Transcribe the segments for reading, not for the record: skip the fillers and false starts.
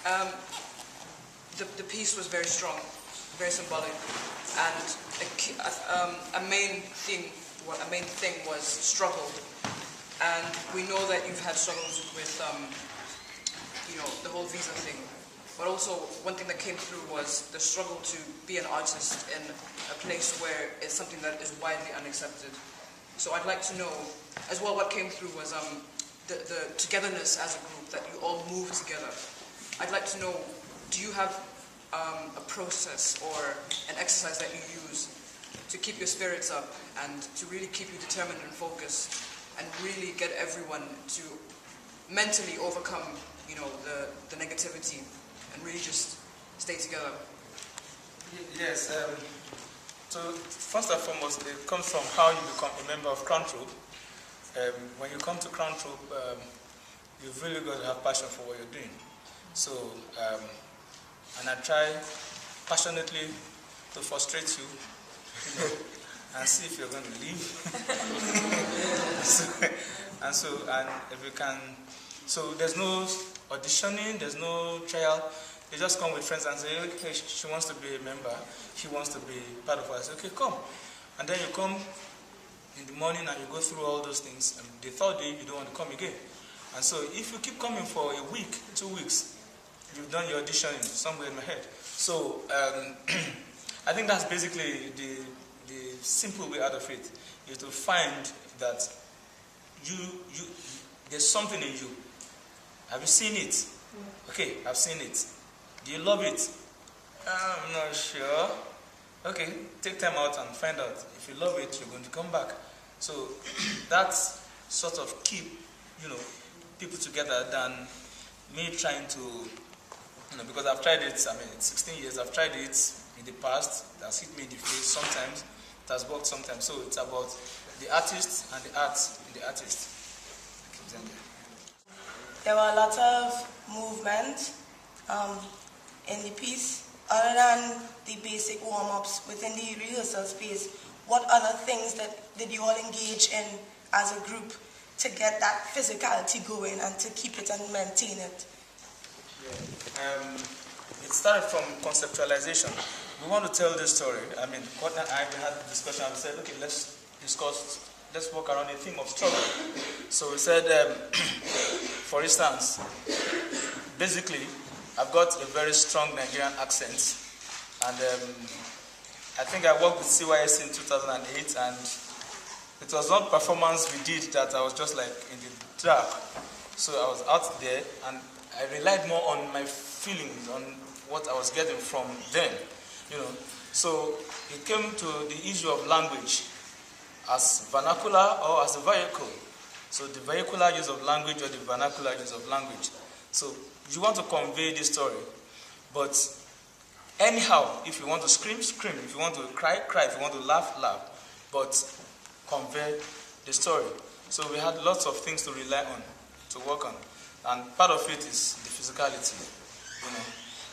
The piece was very strong, very symbolic, and a main thing was struggle. And we know that you've had struggles with, the whole visa thing. But also, one thing that came through was the struggle to be an artist in a place where it's something that is widely unaccepted. So I'd like to know, as well, what came through was the togetherness as a group, that you all move together. I'd like to know, do you have a process or an exercise that you use to keep your spirits up and to really keep you determined and focused and really get everyone to mentally overcome, the negativity and really just stay together? Yes. So first and foremost, it comes from how you become a member of Crown Troupe. When you come to Crown Troupe, you've really got to have passion for what you're doing. So, and I try passionately to frustrate you, and see if you're going to leave. and if you can, so there's no auditioning, there's no trial. You just come with friends and say, okay, she wants to be a member, she wants to be part of us. Okay, come. And then you come in the morning and you go through all those things, and the third day you don't want to come again. And so if you keep coming for a week, 2 weeks, you've done your auditioning somewhere in my head. So I think that's basically the simple way out of it, is to find that there's something in you. Have you seen it? Okay, I've seen it. Do you love it? I'm not sure. Okay, take time out and find out. If you love it, you're going to come back. So that's sort of keep, people together than me trying to, because I've tried it, it's 16 years, I've tried it in the past, it has hit me in the face sometimes, it has worked sometimes. So it's about the artist and the art in the artist. There were a lot of movement in the piece. Other than the basic warm-ups within the rehearsal space, what other things did you all engage in as a group to get that physicality going and to keep it and maintain it? Yeah. It started from conceptualization. We want to tell this story. Courtney and I, we had a discussion and we said, okay, let's work around the theme of struggle. So we said, for instance, basically, I've got a very strong Nigerian accent, and I think I worked with CYS in 2008, and it was one performance we did that I was just like in the dark. So I was out there, and I relied more on my feelings, on what I was getting from them, So it came to the issue of language as vernacular or as a vehicle. So the vehicular use of language or the vernacular use of language. So you want to convey this story, but anyhow, if you want to scream, scream. If you want to cry, cry. If you want to laugh, laugh. But convey the story. So we had lots of things to rely on, to work on. And part of it is the physicality,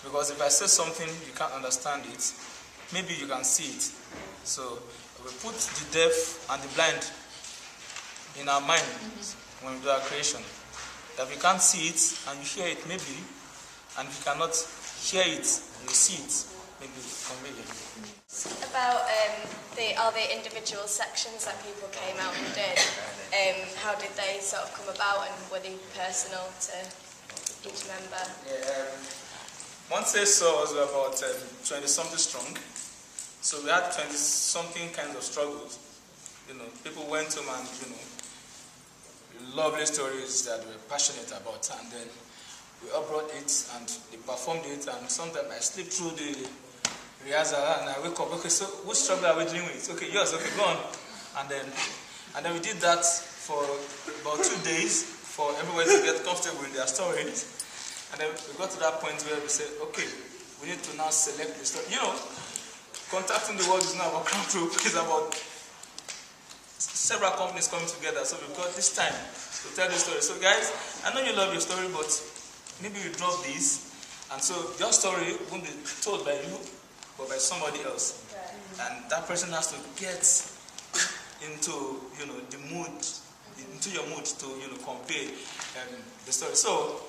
Because if I say something, you can't understand it, maybe you can see it. So we put the deaf and the blind in our mind when we do our creation. That we can't see it and you hear it maybe, and if you cannot hear it and you see it, maybe convey it. About all the individual sections that people came out and did, how did they sort of come about, and were they personal to each member? Yeah, one saw us were about 20-something strong, so we had 20-something kinds of struggles. People went home and, lovely stories that we're passionate about, and then we all brought it and they performed it, and sometimes I sleep through the rehearsal and I wake up, okay, so which struggle are we dealing with? Okay, yours, okay, go on. And then we did that for about 2 days for everybody to get comfortable in their stories. And then we got to that point where we said, okay, we need to now select the story. Contacting the world is not about Crown Troupe, it's about several companies coming together. So we've got this time to tell the story. So guys, I know you love your story, but maybe you drop this. And so your story won't be told by you, but by somebody else. Right. And that person has to get into, the mood, into your mood to, convey the story. So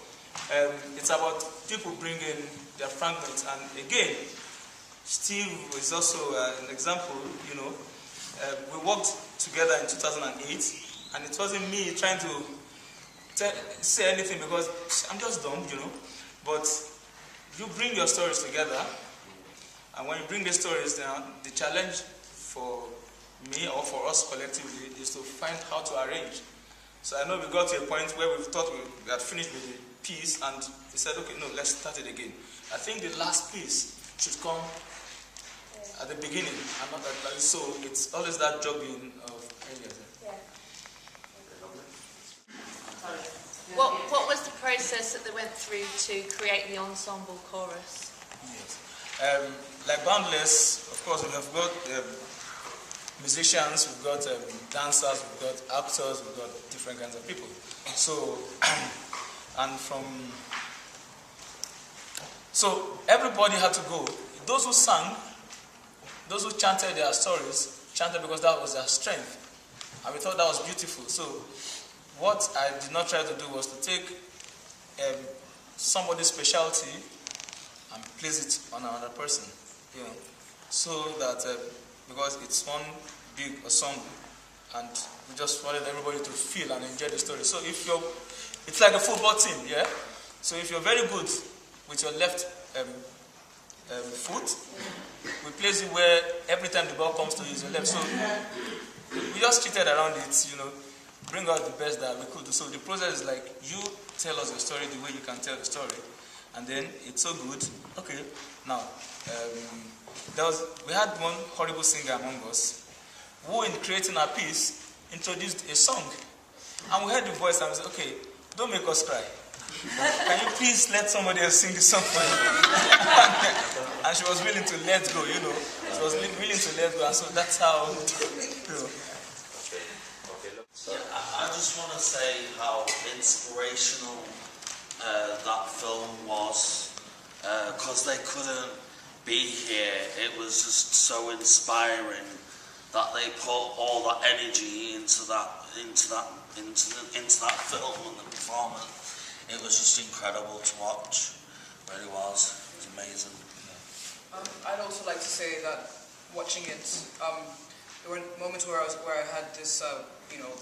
It's about people bringing their fragments, and again, Steve is also an example. You know, we worked together in 2008, and it wasn't me trying to say anything because I'm just dumb, you know. But you bring your stories together, and when you bring the stories down, the challenge for me or for us collectively is to find how to arrange. So I know we got to a point where we thought we had finished with the piece, and we said, okay, no, let's start it again. I think the last piece should come at the beginning, and not at, so it's always that jogging of areas. Yeah. What was the process that they went through to create the ensemble chorus? Yes. Like Boundless, of course, we have got musicians, we've got dancers, we've got actors, we've got different kinds of people. So, so everybody had to go. Those who sang, those who chanted their stories, chanted because that was their strength. And we thought that was beautiful. So what I did not try to do was to take somebody's specialty and place it on another person, you know, so that because it's one big ensemble, and we just wanted everybody to feel and enjoy the story. So if you're, it's like a football team, yeah. So if you're very good with your left foot, we place it where every time the ball comes to you is your left. So we just cheated around it, you know, bring out the best that we could do. So the process is like, you tell us your story the way you can tell the story, and then it's so good. Okay, now we had one horrible singer among us who, in creating our piece, introduced a song, and we heard the voice and we said, okay, don't make us cry. Can you please let somebody else sing the song for you? And she was willing to let go, you know. She was willing to let go, and so that's how, you know. So I just want to say how inspirational that film was, because they couldn't be here. It was just so inspiring that they put all that energy into that film and the performance. It was just incredible to watch. It really was. It was amazing. I'd also like to say that watching it, there were moments where I had this,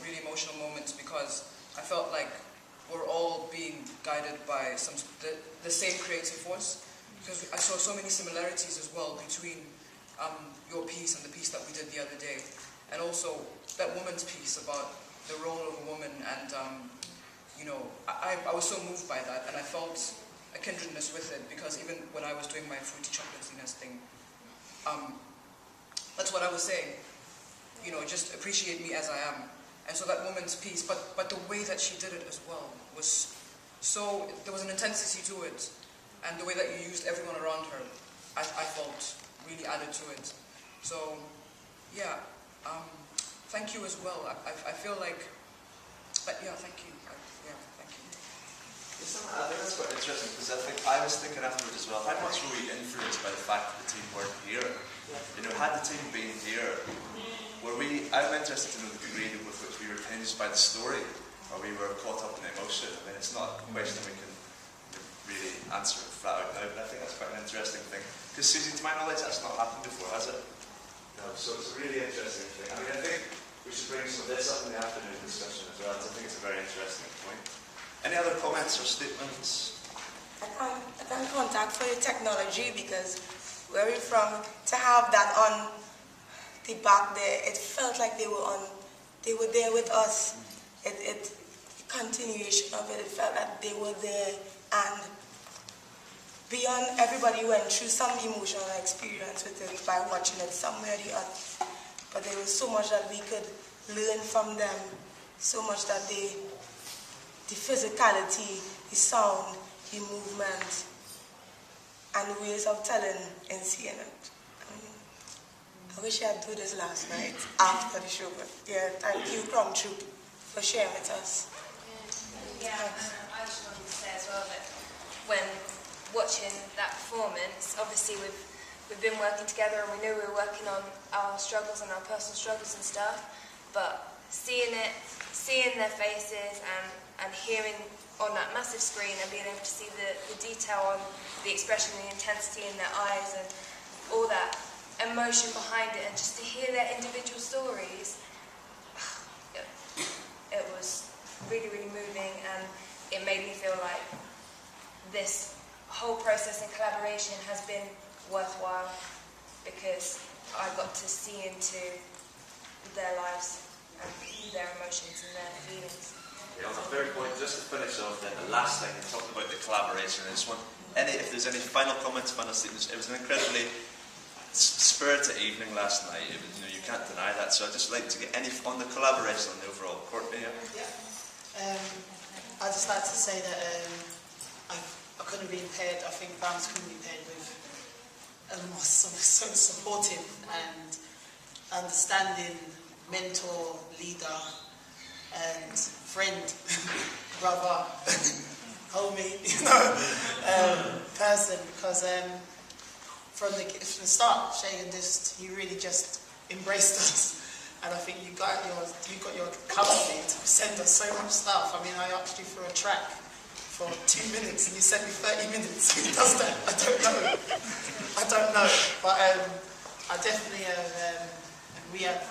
really emotional moments, because I felt like we're all being guided by the same creative force. Because I saw so many similarities as well between your piece and the piece that we did the other day, and also that woman's piece about the role of a woman, and I was so moved by that, and I felt a kindredness with it, because even when I was doing my fruity chocolatiness thing, that's what I was saying. You know, just appreciate me as I am. And so that woman's piece, but the way that she did it as well was so, there was an intensity to it, and the way that you used everyone around her, I felt really added to it. So, yeah, thank you as well. I feel like, thank you. Thank you. Yes, I think that's quite interesting, because I was thinking afterwards as well, how much were we influenced by the fact that the team weren't here? You know, had the team been here, I'm interested to know the degree with which we were tinged by the story, or we were caught up in the emotion. I mean, it's not a question we can really answer flat out now, but I think that's quite an interesting thing. Because, Susie, to my knowledge, that's not happened before, has it? No, so it's a really interesting thing. I mean, I think we should bring some of this up in the afternoon discussion as well, because I think it's a very interesting point. Any other comments or statements? I can't contact for the technology, because where we're from, to have that on the back there, it felt like they were there with us. The continuation of it, it felt like they were there, and beyond, everybody went through some emotional experience with it by watching it somewhere or the other. But there was so much that we could learn from them, so much that the physicality, the sound, the movement, and the ways of telling and seeing it. I wish I had do this last night after the show, but yeah, thank you, Crown Troupe, for sharing with us. Yeah, and I just wanted to say as well that when watching that performance, obviously we've been working together, and we knew we were working on our struggles and our personal struggles and stuff, but seeing seeing their faces and hearing on that massive screen and being able to see the detail on the expression, the intensity in their eyes and all that emotion behind it, and just to hear their individual stories, it was really, really moving, and it made me feel like this whole process and collaboration has been worthwhile because I got to see into their lives and their emotions and their feelings. Yeah, on that very point, just to finish off then, the last thing, you talked about the collaboration. I just want, if there's any final comments, final statements, it was an incredibly spirited evening last night. It was, you can't deny that. So I'd just like to get any on the collaboration on the overall. Courtney? I'd just like to say that I couldn't have been paired, I think bands couldn't be paired with so supportive and understanding mentor, leader and friend, brother, homie, person, because from the start, G.O.N.D, he really just embraced us, and I think you got your company to send us so much stuff. I mean, I asked you for a track for 2 minutes, and you sent me 30 minutes. Who does that? I don't know, but I definitely have, and we have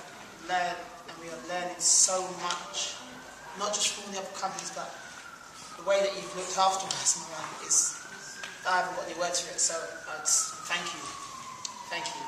learned, and we are learning so much, not just from the other companies, but the way that you've looked after us, is, I haven't got any words for it, so thank you. Thank you.